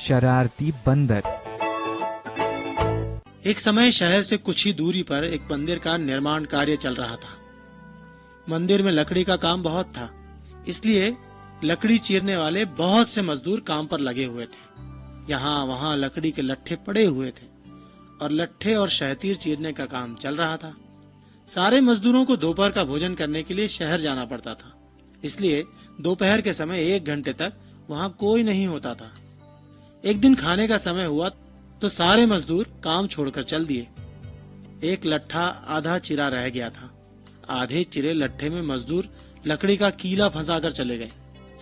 शरारती बंदर। एक समय शहर से कुछ ही दूरी पर एक मंदिर का निर्माण कार्य चल रहा था। मंदिर में लकड़ी का काम बहुत था, इसलिए लकड़ी चीरने वाले बहुत से मजदूर काम पर लगे हुए थे। यहाँ वहाँ लकड़ी के लट्ठे पड़े हुए थे और लट्ठे और शहतीर चीरने का काम चल रहा था। सारे मजदूरों को दोपहर का भोजन करने के लिए शहर जाना पड़ता था, इसलिए दोपहर के समय 1 घंटे तक वहाँ कोई नहीं होता था। एक दिन खाने का समय हुआ तो सारे मजदूर काम छोड़कर चल दिए। एक लट्ठा आधा चिरा रह गया था। आधे चिरे लट्ठे में मजदूर लकड़ी का कीला फंसाकर चले गए।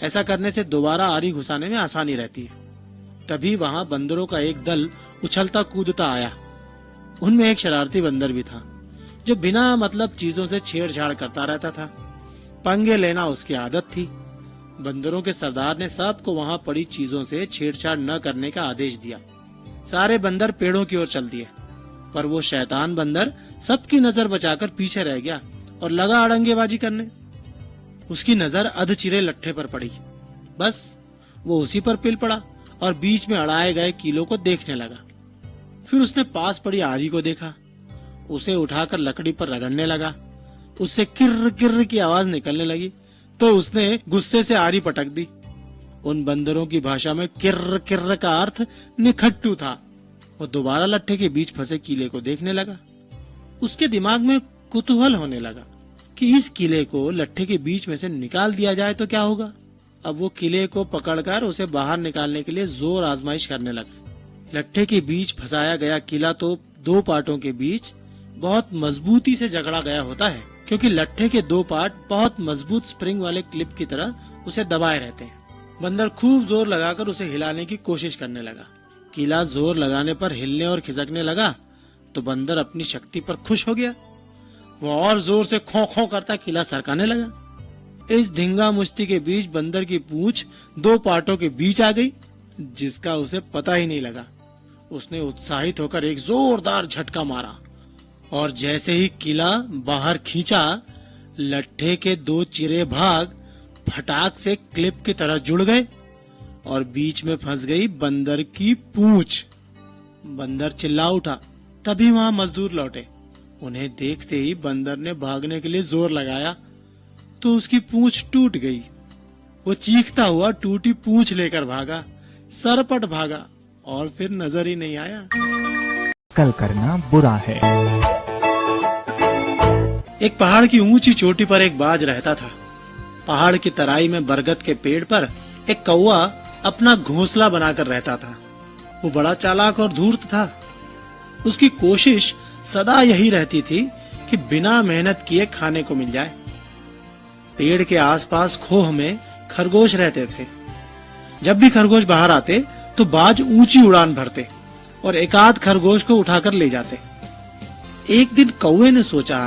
ऐसा करने से दोबारा आरी घुसाने में आसानी रहती है। तभी वहाँ बंदरों का एक दल उछलता कूदता आया। उनमें एक शरारती बंदर भी था, जो बिना मतलब चीजों से छेड़छाड़ करता रहता था। पंगे लेना उसकी आदत थी। बंदरों के सरदार ने सबको वहाँ पड़ी चीजों से छेड़छाड़ न करने का आदेश दिया। सारे बंदर पेड़ों की ओर चल दिए, पर वो शैतान बंदर सबकी नजर बचाकर पीछे रह गया और लगा अड़ंगेबाजी करने। उसकी नजर अधचिरे लट्ठे पर पड़ी। बस वो उसी पर पिल पड़ा और बीच में अड़ाए गए कीलों को देखने लगा। फिर उसने पास पड़ी आरी को देखा, उसे उठाकर लकड़ी पर रगड़ने लगा। उससे किर्र किर्र की आवाज निकलने लगी तो उसने गुस्से से आरी पटक दी। उन बंदरों की भाषा में किर्र किर्र का अर्थ निखट्टू था। वो दोबारा लट्ठे के बीच फंसे कीले को देखने लगा। उसके दिमाग में कुतूहल होने लगा कि इस किले को लट्ठे के बीच में से निकाल दिया जाए तो क्या होगा। अब वो किले को पकड़कर उसे बाहर निकालने के लिए जोर आजमाइश करने लगा। लट्ठे के बीच फंसाया गया किला तो 2 पार्टों के बीच बहुत मजबूती से जकड़ा गया होता है, क्योंकि लट्ठे के 2 पार्ट बहुत मजबूत स्प्रिंग वाले क्लिप की तरह उसे दबाए रहते हैं। बंदर खूब जोर लगाकर उसे हिलाने की कोशिश करने लगा। किला जोर लगाने पर हिलने और खिसकने लगा तो बंदर अपनी शक्ति पर खुश हो गया। वो और जोर से खो खो करता किला सरकाने लगा। इस धिंगा मुश्ती के बीच बंदर की पूंछ 2 पार्टों के बीच आ गई, जिसका उसे पता ही नहीं लगा। उसने उत्साहित होकर एक जोरदार झटका मारा और जैसे ही किला बाहर खींचा, लट्ठे के 2 चिरे भाग फटाक से क्लिप की तरह जुड़ गए और बीच में फंस गई बंदर की पूंछ। बंदर चिल्ला उठा। तभी वहां मजदूर लौटे। उन्हें देखते ही बंदर ने भागने के लिए जोर लगाया तो उसकी पूंछ टूट गई। वो चीखता हुआ टूटी पूंछ लेकर भागा, सरपट भागा और फिर नजर ही नहीं आया। कल करना बुरा है। एक पहाड़ की ऊंची चोटी पर एक बाज रहता था। पहाड़ की तराई में बरगद के पेड़ पर एक कौवा अपना घोंसला बनाकर रहता था। वो बड़ा चालाक और धूर्त था। उसकी कोशिश सदा यही रहती थी कि बिना मेहनत किए खाने को मिल जाए। पेड़ के आसपास खोह में खरगोश रहते थे। जब भी खरगोश बाहर आते तो बाज ऊंची उड़ान भरते और एक आध खरगोश को उठाकर ले जाते। एक दिन कौवे ने सोचा,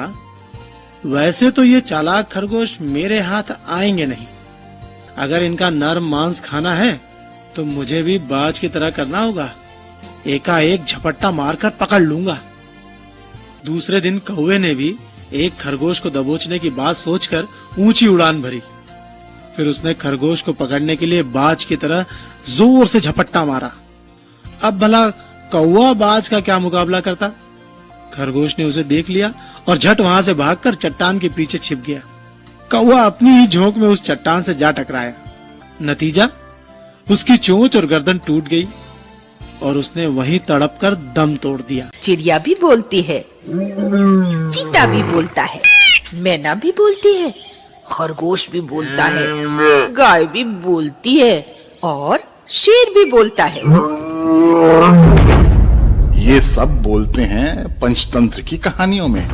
वैसे तो ये चालाक खरगोश मेरे हाथ आएंगे नहीं। अगर इनका नरम मांस खाना है तो मुझे भी बाज की तरह करना होगा। एकाएक झपट्टा मारकर पकड़ लूंगा। दूसरे दिन कौवे ने भी एक खरगोश को दबोचने की बात सोचकर ऊंची उड़ान भरी। फिर उसने खरगोश को पकड़ने के लिए बाज की तरह जोर से झपट्टा मारा। अब भला कौवा बाज का क्या मुकाबला करता। खरगोश ने उसे देख लिया और झट वहां से भागकर चट्टान के पीछे छिप गया। कौवा अपनी ही झोंक में उस चट्टान से जा टकराया। नतीजा, उसकी चोंच और गर्दन टूट गई और उसने वहीं तड़प कर दम तोड़ दिया। चिड़िया भी बोलती है, चीता भी बोलता है, मैना भी बोलती है, खरगोश भी बोलता है, गाय भी बोलती है और शेर भी बोलता है। ये सब बोलते हैं पंचतंत्र की कहानियों में।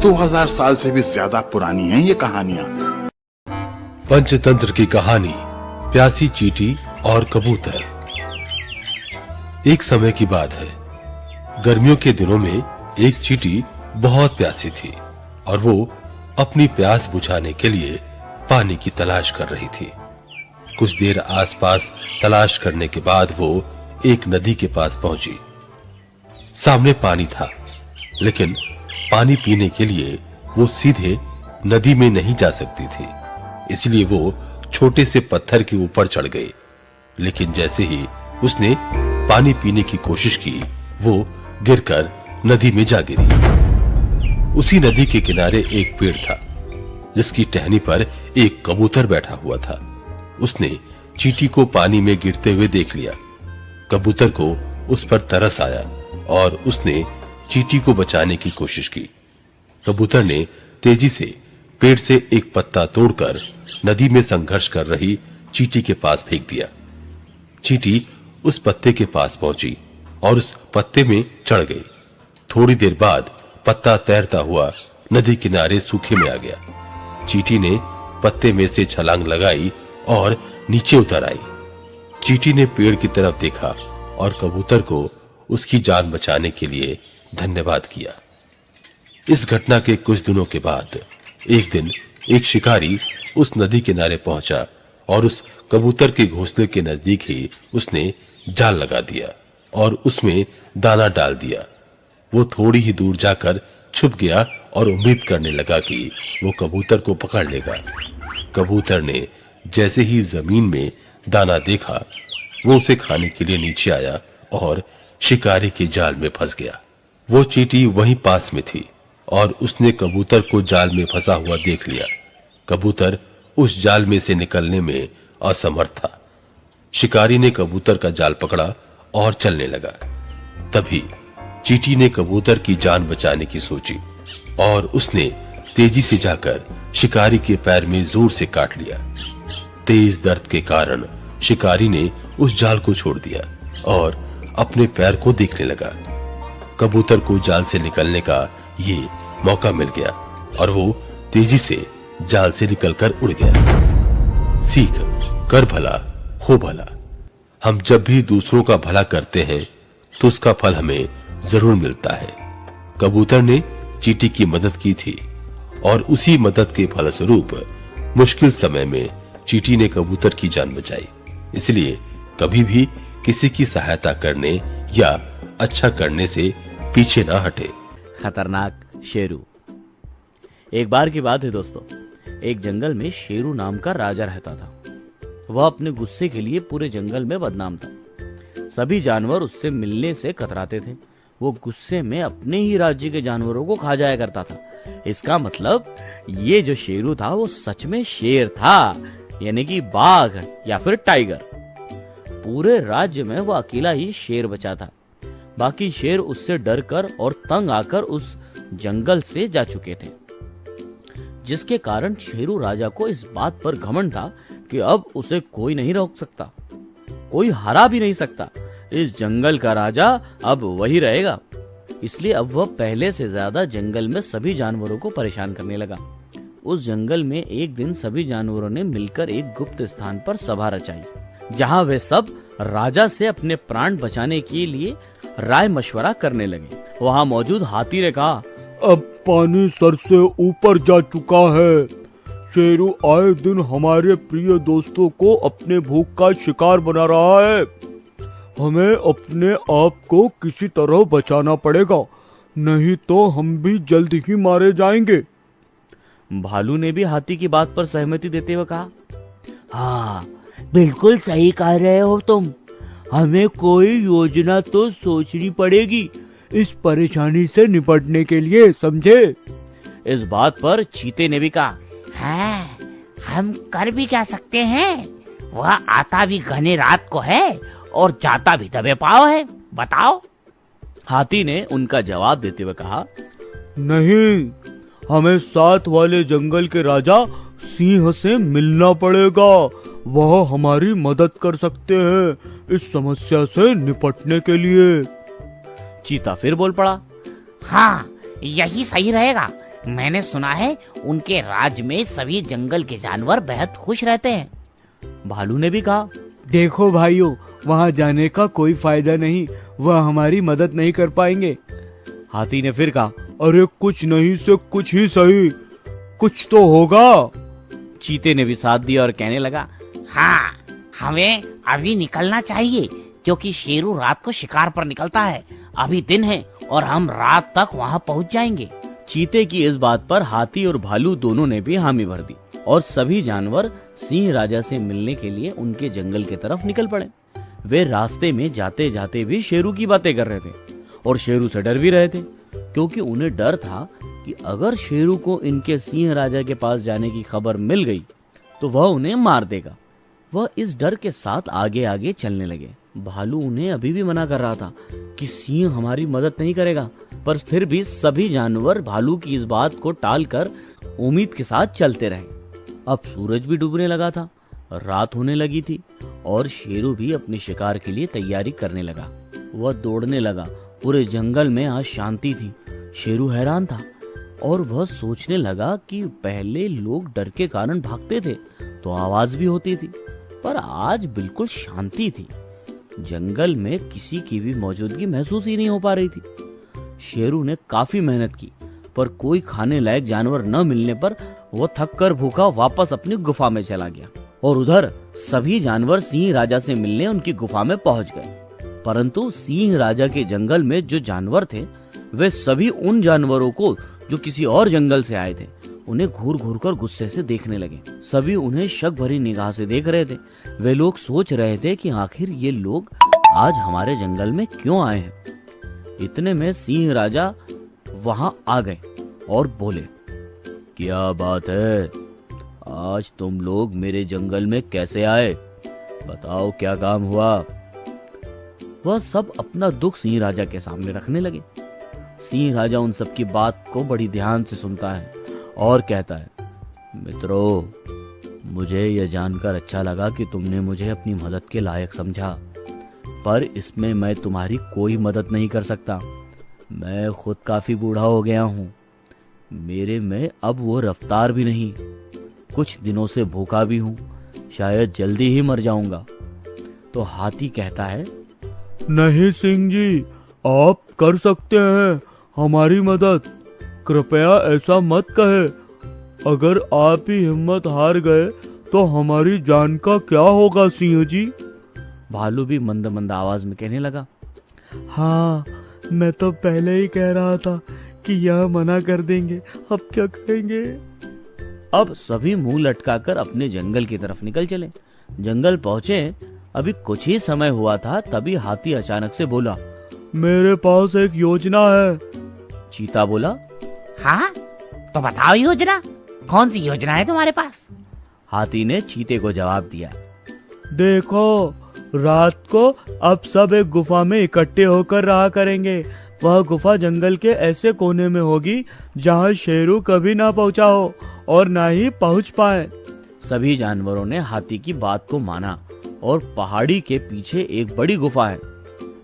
2000 साल से भी ज्यादा पुरानी हैं ये कहानियां। पंचतंत्र की कहानी प्यासी चींटी और कबूतर। एक समय की बात है। गर्मियों के दिनों में एक चींटी बहुत प्यासी थी और वो अपनी प्यास बुझाने के लिए पानी की तलाश कर रही थी। कुछ देर आसपास तलाश करने के बाद वो एक नदी के पास पहुंची। सामने पानी था, लेकिन पानी पीने के लिए वो सीधे नदी में नहीं जा सकती थी, इसलिए वो छोटे से पत्थर के ऊपर चढ़ गई। लेकिन जैसे ही उसने पानी पीने की कोशिश की। वो गिरकर नदी में जा गिरी। उसी नदी के किनारे एक पेड़ था जिसकी टहनी पर एक कबूतर बैठा हुआ था। उसने चींटी को पानी में गिरते हुए देख लिया। कबूतर को उस पर तरस आया और उसने चींटी को बचाने की कोशिश की। कबूतर ने तेजी से पेड़ से एक पत्ता तोड़कर नदी में संघर्ष कर रही चींटी के पास फेंक दिया। चींटी उस पत्ते के पास पहुंची और उस पत्ते में चढ़ गई। थोड़ी देर बाद पत्ता तैरता हुआ नदी किनारे सूखे में आ गया। चींटी ने पत्ते में से छलांग लगाई और नीचे उतर आई। चींटी ने पेड़ की तरफ देखा और कबूतर को उसकी जान बचाने के लिए धन्यवाद किया। इस घटना के कुछ दिनों के बाद एक दिन एक शिकारी उस नदी किनारे पहुंचा और उस कबूतर के घोंसले के नजदीक ही उसने जाल लगा दिया और उसमें दाना डाल दिया। वो थोड़ी ही दूर जाकर छुप गया और उम्मीद करने लगा कि वो कबूतर को पकड़ लेगा। कबूतर ने जैसे ही जमीन में दाना देखा, वो उसे खाने के लिए नीचे आया और शिकारी के जाल में फंस गया। वो चींटी वहीं पास में थी और उसने कबूतर को जाल में फंसा हुआ देख लिया। कबूतर उस जाल में से निकलने में असमर्थ था। शिकारी ने कबूतर का जाल पकड़ा और चलने लगा। तभी चींटी ने कबूतर की जान बचाने की सोची और उसने तेजी से जाकर शिकारी के पैर में जोर से काट लिया। तेज दर्द के कारण शिकारी ने उस जाल को छोड़ दिया और अपने पैर को देखने लगा। कबूतर को जाल से निकलने का ये मौका मिल गया और वो तेजी से जाल से निकलकर उड़ गया। सीख, कर भला हो भला। हम जब भी दूसरों का भला करते हैं तो उसका फल हमें जरूर मिलता है। कबूतर ने चींटी की मदद की थी और उसी मदद के फलस्वरूप मुश्किल समय में चींटी ने कबूतर की जान बचाई। इसलिए कभी भी किसी की सहायता करने या अच्छा करने से पीछे ना हटे। खतरनाक शेरू। एक बार की बात है दोस्तों, एक जंगल में शेरू नाम का राजा रहता था। वह अपने गुस्से के लिए पूरे जंगल में बदनाम था। सभी जानवर उससे मिलने से कतराते थे। वो गुस्से में अपने ही राज्य के जानवरों को खा जाया करता था। इसका मतलब ये जो शेरू था वो सच में शेर था, यानी कि बाघ या फिर टाइगर। पूरे राज्य में वो अकेला ही शेर बचा था। बाकी शेर उससे डरकर और तंग आकर उस जंगल से जा चुके थे, जिसके कारण शेरू राजा को इस बात पर घमंड था कि अब उसे कोई नहीं रोक सकता, कोई हरा भी नहीं सकता। इस जंगल का राजा अब वही रहेगा। इसलिए अब वह पहले से ज्यादा जंगल में सभी जानवरों को परेशान करने लगा। उस जंगल में एक दिन सभी जानवरों ने मिलकर एक गुप्त स्थान पर सभा रचाई, जहां वे सब राजा से अपने प्राण बचाने के लिए राय मशवरा करने लगे। वहां मौजूद हाथी ने कहा, अब पानी सर से ऊपर जा चुका है। शेरू आए दिन हमारे प्रिय दोस्तों को अपने भूख का शिकार बना रहा है। हमें अपने आप को किसी तरह बचाना पड़ेगा, नहीं तो हम भी जल्द ही मारे जाएंगे। भालू ने भी हाथी की बात पर सहमति देते हुए कहा, हाँ, बिल्कुल सही कह रहे हो तुम। हमें कोई योजना तो सोचनी पड़ेगी इस परेशानी से निपटने के लिए, समझे? इस बात पर चीते ने भी कहा, हाँ, हम कर भी क्या सकते हैं? वह आता भी घने रात को है और जाता भी दबे पाव है, बताओ। हाथी ने उनका जवाब देते हुए कहा, नहीं, हमें साथ वाले जंगल के राजा सिंह से मिलना पड़ेगा। वह हमारी मदद कर सकते हैं इस समस्या से निपटने के लिए। चीता फिर बोल पड़ा, हाँ, यही सही रहेगा। मैंने सुना है उनके राज्य में सभी जंगल के जानवर बेहद खुश रहते हैं। भालू ने भी कहा, देखो भाइयों, वहाँ जाने का कोई फायदा नहीं, वह हमारी मदद नहीं कर पाएंगे। हाथी ने फिर कहा, अरे कुछ नहीं से कुछ ही सही, कुछ तो होगा। चीते ने भी साथ दिया और कहने लगा, हाँ, हमें अभी निकलना चाहिए क्योंकि शेरू रात को शिकार पर निकलता है। अभी दिन है और हम रात तक वहाँ पहुँच जाएंगे। चीते की इस बात पर हाथी और भालू दोनों ने भी हामी भर दी और सभी जानवर सिंह राजा से मिलने के लिए उनके जंगल की तरफ निकल पड़े। वे रास्ते में जाते जाते भी शेरू की बातें कर रहे थे और शेरू से डर भी रहे थे, क्योंकि उन्हें डर था कि अगर शेरू को इनके सिंह राजा के पास जाने की खबर मिल गई तो वह उन्हें मार देगा। वह इस डर के साथ आगे आगे चलने लगे। भालू उन्हें अभी भी मना कर रहा था कि सिंह हमारी मदद नहीं करेगा, पर फिर भी सभी जानवर भालू की इस बात को टालकर उम्मीद के साथ चलते रहे। अब सूरज भी डूबने लगा था, रात होने लगी थी और शेरू भी अपने शिकार के लिए तैयारी करने लगा। वह दौड़ने लगा। पूरे जंगल में आज शांति थी। शेरू हैरान था और वह सोचने लगा कि पहले लोग डर के कारण भागते थे तो आवाज भी होती थी, पर आज बिल्कुल शांति थी। जंगल में किसी की भी मौजूदगी महसूस ही नहीं हो पा रही थी। शेरू ने काफी मेहनत की, पर कोई खाने लायक जानवर न मिलने पर वह थक कर भूखा वापस अपनी गुफा में चला गया। और उधर सभी जानवर सिंह राजा से मिलने उनकी गुफा में पहुंच गए, परंतु सिंह राजा के जंगल में जो जानवर थे वे सभी उन जानवरों को जो किसी और जंगल से आए थे उन्हें घूर घूर कर गुस्से से देखने लगे। सभी उन्हें शक भरी निगाह से देख रहे थे। वे लोग सोच रहे थे कि आखिर ये लोग आज हमारे जंगल में क्यों आए हैं। इतने में सिंह राजा वहां आ गए और बोले, क्या बात है, आज तुम लोग मेरे जंगल में कैसे आए? बताओ क्या काम हुआ? वह सब अपना दुख सिंह राजा के सामने रखने लगे। सिंह राजा उन सबकी बात को बड़ी ध्यान से सुनता है और कहता है, मित्रों, मुझे यह जानकर अच्छा लगा कि तुमने मुझे अपनी मदद के लायक समझा, पर इसमें मैं तुम्हारी कोई मदद नहीं कर सकता। मैं खुद काफी बूढ़ा हो गया हूँ। मेरे में अब वो रफ्तार भी नहीं। कुछ दिनों से भूखा भी हूँ, शायद जल्दी ही मर जाऊंगा। तो हाथी कहता है, नहीं सिंह जी, आप कर सकते हैं हमारी मदद। कृपया ऐसा मत कहे। अगर आप ही हिम्मत हार गए तो हमारी जान का क्या होगा सिंह जी? भालू भी मंद मंद आवाज में कहने लगा, हाँ, मैं तो पहले ही कह रहा था कि यह मना कर देंगे। अब क्या करेंगे? अब सभी मुंह लटकाकर अपने जंगल की तरफ निकल चले। जंगल पहुंचे अभी कुछ ही समय हुआ था, तभी हाथी अचानक से बोला, मेरे पास एक योजना है। चीता बोला, हाँ, तो बताओ योजना, कौन सी योजना है तुम्हारे पास? हाथी ने चीते को जवाब दिया, देखो, रात को अब सब एक गुफा में इकट्ठे होकर रहा करेंगे। वह गुफा जंगल के ऐसे कोने में होगी जहाँ शेरू कभी ना पहुँचा हो और ना ही पहुँच पाए। सभी जानवरों ने हाथी की बात को माना और पहाड़ी के पीछे एक बड़ी गुफा है,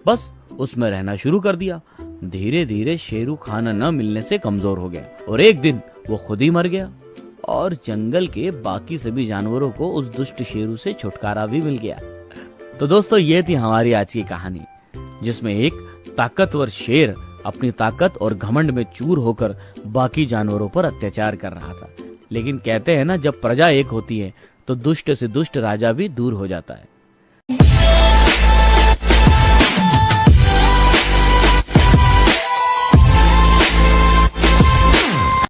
बस उसमें रहना शुरू कर दिया। धीरे धीरे शेरू खाना न मिलने से कमजोर हो गया और एक दिन वो खुद ही मर गया और जंगल के बाकी सभी जानवरों को उस दुष्ट शेरू से छुटकारा भी मिल गया। तो दोस्तों, ये थी हमारी आज की कहानी, जिसमें एक ताकतवर शेर अपनी ताकत और घमंड में चूर होकर बाकी जानवरों पर अत्याचार कर रहा था। लेकिन कहते हैं ना, जब प्रजा एक होती है तो दुष्ट से दुष्ट राजा भी दूर हो जाता है।